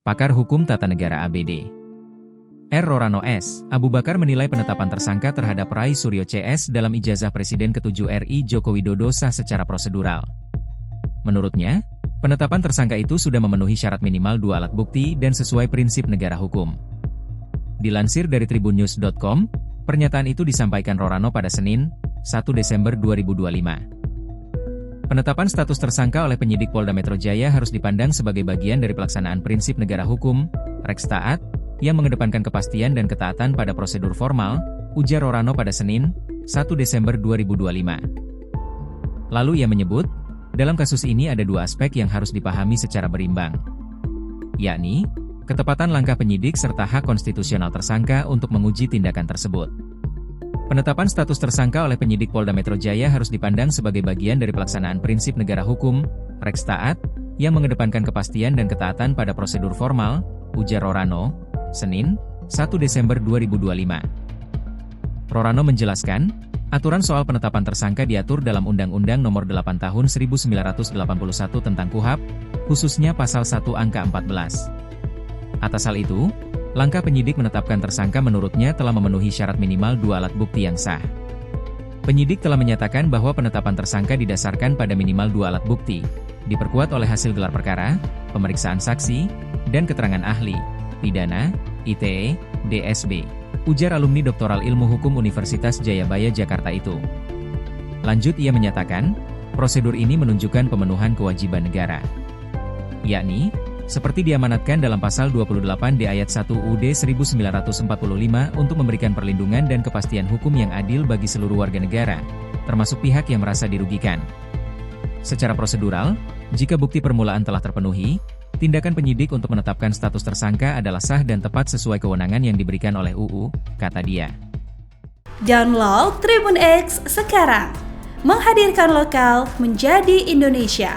Pakar Hukum Tata Negara ABD R. Rorano S. Abu Bakar menilai penetapan tersangka terhadap Rai Suryo CS dalam ijazah Presiden ke-7 RI Joko Widodo sah secara prosedural. Menurutnya, penetapan tersangka itu sudah memenuhi syarat minimal 2 alat bukti dan sesuai prinsip negara hukum. Dilansir dari tribunnews.com, pernyataan itu disampaikan Rorano pada Senin, 1 Desember 2025. Penetapan status tersangka oleh penyidik Polda Metro Jaya harus dipandang sebagai bagian dari pelaksanaan prinsip negara hukum, Rex Taat, yang mengedepankan kepastian dan ketaatan pada prosedur formal, ujar Rorano pada Senin, 1 Desember 2025. Lalu ia menyebut, dalam kasus ini ada 2 aspek yang harus dipahami secara berimbang, yakni, ketepatan langkah penyidik serta hak konstitusional tersangka untuk menguji tindakan tersebut. Penetapan status tersangka oleh penyidik Polda Metro Jaya harus dipandang sebagai bagian dari pelaksanaan prinsip negara hukum, Rex Taat, yang mengedepankan kepastian dan ketaatan pada prosedur formal, ujar Rorano, Senin, 1 Desember 2025. Rorano menjelaskan, aturan soal penetapan tersangka diatur dalam Undang-Undang Nomor 8 Tahun 1981 tentang KUHP, khususnya Pasal 1 Angka 14. Atas hal itu, langkah penyidik menetapkan tersangka menurutnya telah memenuhi syarat minimal 2 alat bukti yang sah. Penyidik telah menyatakan bahwa penetapan tersangka didasarkan pada minimal 2 alat bukti, diperkuat oleh hasil gelar perkara, pemeriksaan saksi, dan keterangan ahli, pidana, ITE, DSB, ujar alumni Doktoral Ilmu Hukum Universitas Jayabaya Jakarta itu. Lanjut ia menyatakan, prosedur ini menunjukkan pemenuhan kewajiban negara, yakni, seperti diamanatkan dalam Pasal 28D ayat 1 UUD 1945 untuk memberikan perlindungan dan kepastian hukum yang adil bagi seluruh warga negara, termasuk pihak yang merasa dirugikan. Secara prosedural, jika bukti permulaan telah terpenuhi, tindakan penyidik untuk menetapkan status tersangka adalah sah dan tepat sesuai kewenangan yang diberikan oleh UU, kata dia. Download Tribun X sekarang, menghadirkan lokal menjadi Indonesia.